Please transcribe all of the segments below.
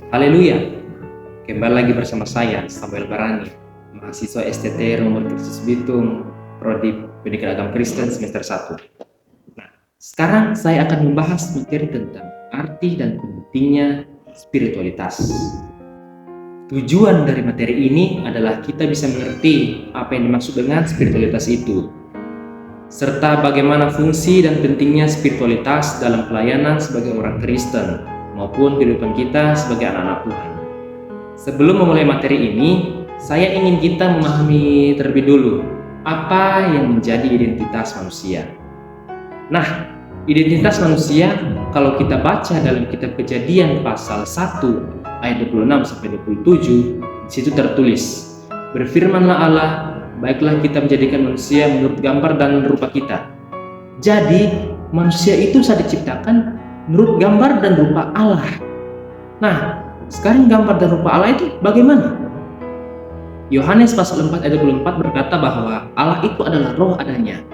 Haleluya, kembali lagi bersama saya Samuel Barani, mahasiswa STT Rumur Kristus Bitung, Prodi Pendidikan Agama Kristen semester 1. Nah, sekarang saya akan membahas materi tentang arti dan pentingnya spiritualitas. Tujuan dari materi ini adalah kita bisa mengerti apa yang dimaksud dengan spiritualitas itu, serta bagaimana fungsi dan pentingnya spiritualitas dalam pelayanan sebagai orang Kristen maupun kehidupan kita sebagai anak-anak Tuhan. Sebelum memulai materi ini, saya ingin kita memahami terlebih dulu apa yang menjadi identitas manusia. Nah, identitas manusia kalau kita baca dalam kitab Kejadian pasal 1 ayat 26 sampai 27, di situ tertulis, "Berfirmanlah Allah, baiklah kita menjadikan manusia menurut gambar dan rupa kita." Jadi, manusia itu sudah diciptakan menurut gambar dan rupa Allah. Nah, sekarang gambar dan rupa Allah itu bagaimana? Yohanes pasal 4 ayat 24 berkata bahwa Allah itu adalah roh adanya.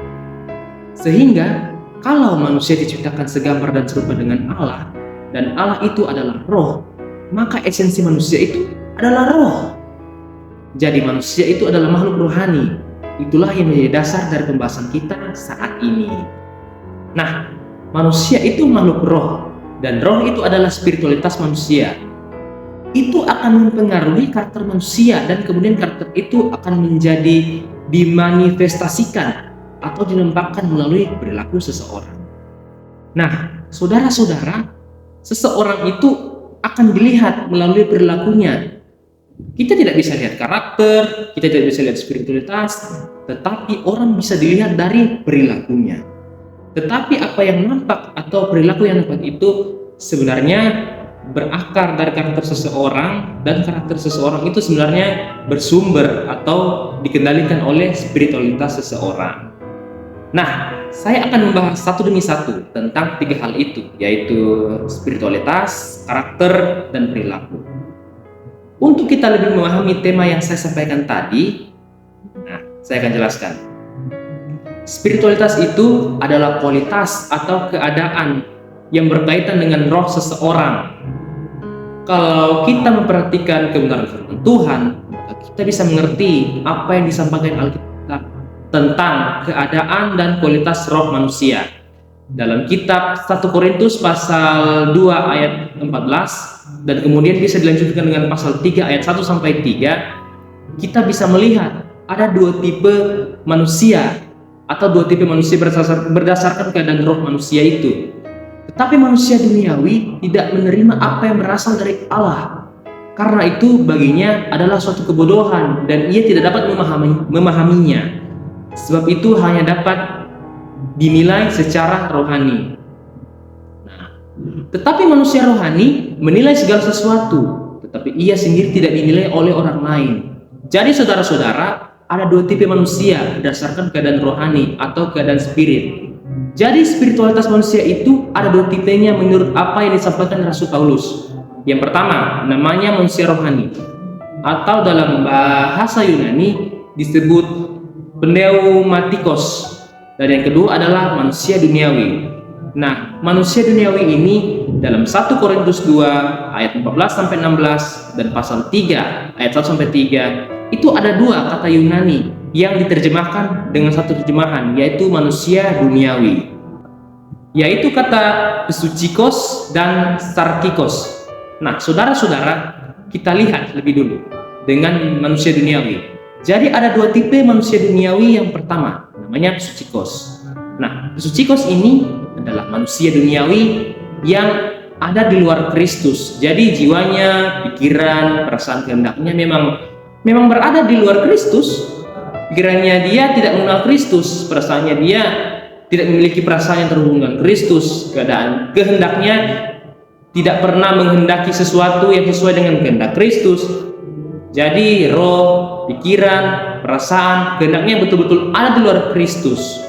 Sehingga kalau manusia diciptakan segambar dan serupa dengan Allah, dan Allah itu adalah roh, maka esensi manusia itu adalah roh. Jadi manusia itu adalah makhluk rohani. Itulah yang menjadi dasar dari pembahasan kita saat ini. Nah, manusia itu makhluk roh, dan roh itu adalah spiritualitas manusia. Itu akan mempengaruhi karakter manusia, dan kemudian karakter itu akan menjadi dimanifestasikan atau dinampakkan melalui perilaku seseorang. Nah, saudara-saudara, seseorang itu akan dilihat melalui perilakunya. Kita tidak bisa lihat karakter, kita tidak bisa lihat spiritualitas, tetapi orang bisa dilihat dari perilakunya. Tetapi apa yang nampak atau perilaku yang nampak itu sebenarnya berakar dari karakter seseorang, dan karakter seseorang itu sebenarnya bersumber atau dikendalikan oleh spiritualitas seseorang. Nah, saya akan membahas satu demi satu tentang tiga hal itu, yaitu spiritualitas, karakter, dan perilaku. Untuk kita lebih memahami tema yang saya sampaikan tadi, saya akan jelaskan. Spiritualitas itu adalah kualitas atau keadaan yang berkaitan dengan roh seseorang. Kalau kita memperhatikan kebenaran firman Tuhan, maka kita bisa mengerti apa yang disampaikan Alkitab tentang keadaan dan kualitas roh manusia. Dalam kitab 1 Korintus pasal 2 ayat 14, dan kemudian bisa dilanjutkan dengan pasal 3 ayat 1 sampai 3, kita bisa melihat ada dua tipe manusia, atau dua tipe manusia berdasarkan keadaan roh manusia itu. Tetapi manusia duniawi tidak menerima apa yang berasal dari Allah. Karena itu baginya adalah suatu kebodohan, dan ia tidak dapat memahaminya. Sebab itu hanya dapat dinilai secara rohani. Tetapi manusia rohani menilai segala sesuatu, tetapi ia sendiri tidak dinilai oleh orang lain. Jadi saudara-saudara, ada dua tipe manusia berdasarkan keadaan rohani atau keadaan spirit. Jadi spiritualitas manusia itu ada dua tipenya menurut apa yang disampaikan Rasul Paulus. Yang pertama namanya manusia rohani, atau dalam bahasa Yunani disebut pneumatikos, dan yang kedua adalah manusia duniawi. Nah, manusia duniawi ini dalam 1 Korintus 2 ayat 14 sampai 16 dan pasal 3 ayat 1 sampai 3 itu ada dua kata Yunani yang diterjemahkan dengan satu terjemahan, yaitu manusia duniawi, yaitu kata psuchikos dan sarkikos. Nah, saudara-saudara, kita lihat lebih dulu dengan manusia duniawi. Jadi ada dua tipe manusia duniawi. Yang pertama namanya psuchikos. Nah, psuchikos ini adalah manusia duniawi yang ada di luar Kristus. Jadi jiwanya, pikiran, perasaan, kehendaknya memang berada di luar Kristus. Pikirannya dia tidak mengenal Kristus, perasaannya dia tidak memiliki perasaan yang terhubung dengan Kristus, kehendaknya tidak pernah menghendaki sesuatu yang sesuai dengan kehendak Kristus. Jadi roh, pikiran, perasaan, kehendaknya betul-betul ada di luar Kristus.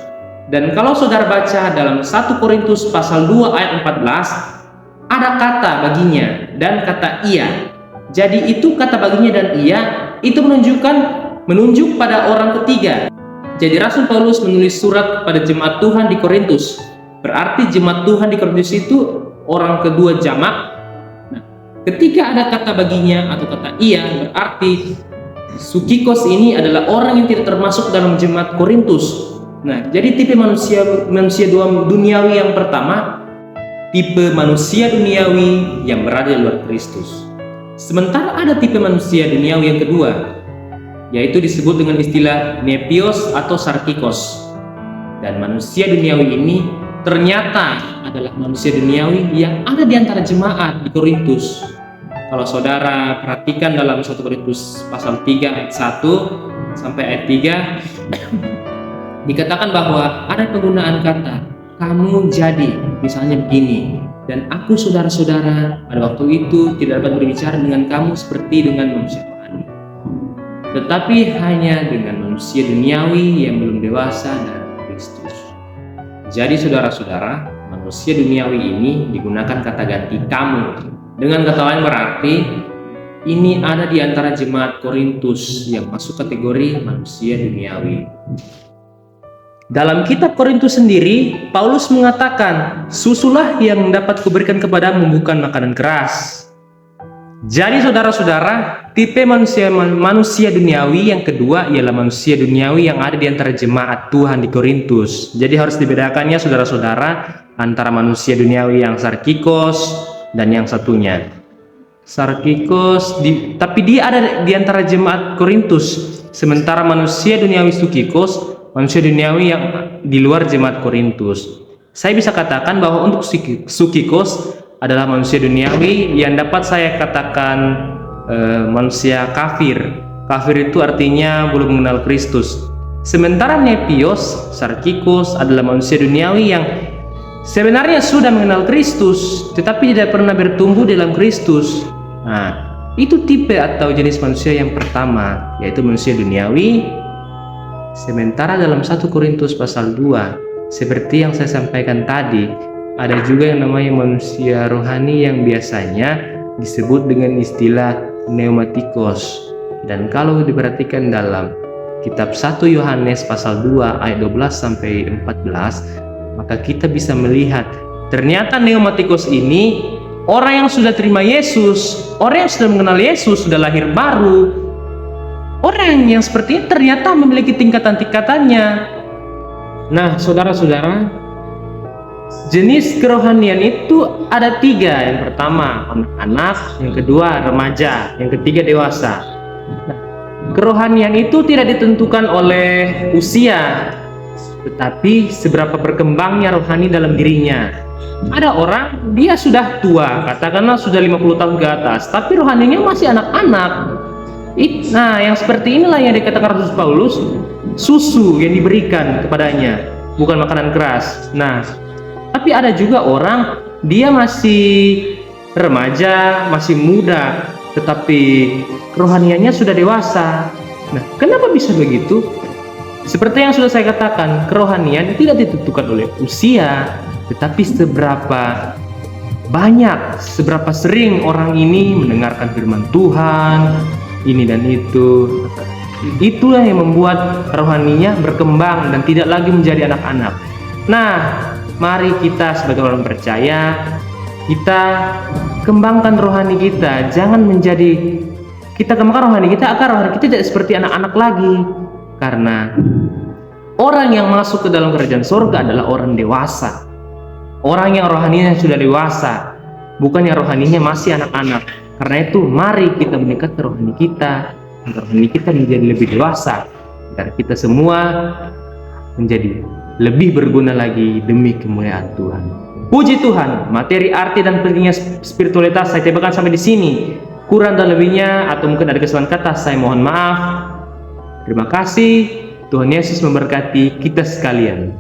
Dan kalau saudara baca dalam 1 Korintus pasal 2 ayat 14, ada kata baginya dan kata ia. Jadi itu kata baginya dan ia itu menunjuk pada orang ketiga. Jadi Rasul Paulus menulis surat kepada jemaat Tuhan di Korintus. Berarti jemaat Tuhan di Korintus itu orang kedua jamak. Nah, Ketika ada kata baginya atau kata ia, berarti sukikos ini adalah orang yang tidak termasuk dalam jemaat Korintus. Nah, jadi tipe manusia duniawi yang pertama, tipe manusia duniawi yang berada di luar Kristus. Sementara ada tipe manusia duniawi yang kedua, yaitu disebut dengan istilah nepios atau sarkikos. Dan manusia duniawi ini ternyata adalah manusia duniawi yang ada di antara jemaat di Korintus. Kalau saudara perhatikan dalam 1 Korintus pasal 3 ayat 1 sampai ayat 3 dikatakan bahwa ada penggunaan kata kamu jadi, misalnya begini, dan aku saudara-saudara pada waktu itu tidak dapat berbicara dengan kamu seperti dengan manusia rohani, tetapi hanya dengan manusia duniawi yang belum dewasa dan Kristus. Jadi saudara-saudara, manusia duniawi ini digunakan kata ganti kamu. Dengan kata lain berarti ini ada di antara jemaat Korintus yang masuk kategori manusia duniawi. Dalam kitab Korintus sendiri, Paulus mengatakan, susulah yang dapat kuberikan kepadamu, bukan makanan keras. Jadi saudara-saudara, tipe manusia duniawi yang kedua ialah manusia duniawi yang ada di antara jemaat Tuhan di Korintus. Jadi harus dibedakannya saudara-saudara antara manusia duniawi yang sarkikos dan yang satunya. Sarkikos, tapi dia ada di antara jemaat Korintus. Sementara manusia duniawi sukikos, manusia duniawi yang di luar jemaat Korintus. Saya bisa katakan bahwa untuk sukikos adalah manusia duniawi yang dapat saya katakan manusia kafir. Kafir itu artinya belum mengenal Kristus. Sementara nepios, sarkikos adalah manusia duniawi yang sebenarnya sudah mengenal Kristus, tetapi tidak pernah bertumbuh dalam Kristus. Nah, itu tipe atau jenis manusia yang pertama, yaitu manusia duniawi. Sementara dalam 1 Korintus pasal 2, seperti yang saya sampaikan tadi, ada juga yang namanya manusia rohani yang biasanya disebut dengan istilah pneumatikos. Dan kalau diperhatikan dalam kitab 1 Yohanes pasal 2 ayat 12 sampai 14, maka kita bisa melihat ternyata pneumatikos ini orang yang sudah terima Yesus, orang yang sudah mengenal Yesus, sudah lahir baru. Orang yang seperti ini ternyata memiliki tingkatan-tingkatannya. Nah, saudara-saudara, jenis kerohanian itu ada 3. Yang pertama anak-anak, yang kedua remaja, yang ketiga dewasa. Nah, kerohanian itu tidak ditentukan oleh usia, tetapi seberapa berkembangnya rohani dalam dirinya. Ada orang dia sudah tua, katakanlah sudah 50 tahun ke atas, tapi rohaninya masih anak-anak. Nah, yang seperti inilah yang dikatakan Rasul Paulus, susu yang diberikan kepadanya, bukan makanan keras. Nah, tapi ada juga orang dia masih remaja, masih muda, tetapi kerohaniannya sudah dewasa. Nah, kenapa bisa begitu? Seperti yang sudah saya katakan, kerohanian tidak ditentukan oleh usia, tetapi seberapa banyak, seberapa sering orang ini mendengarkan firman Tuhan, ini dan itu. Itulah yang membuat rohaninya berkembang dan tidak lagi menjadi anak-anak. Nah, mari kita sebagai orang percaya, kita kembangkan rohani kita. Jangan menjadi, kita kembangkan rohani kita agar rohani kita tidak seperti anak-anak lagi. Karena orang yang masuk ke dalam kerajaan surga adalah orang dewasa, orang yang rohaninya sudah dewasa, bukan yang rohaninya masih anak-anak. Karena itu mari kita meningkatkan rohani kita, agar rohani kita menjadi lebih dewasa, agar kita semua menjadi lebih berguna lagi demi kemuliaan Tuhan. Puji Tuhan, materi arti dan pentingnya spiritualitas saya tebakan sampai di sini. Kurang dan lebihnya atau mungkin ada kesalahan kata, saya mohon maaf. Terima kasih. Tuhan Yesus memberkati kita sekalian.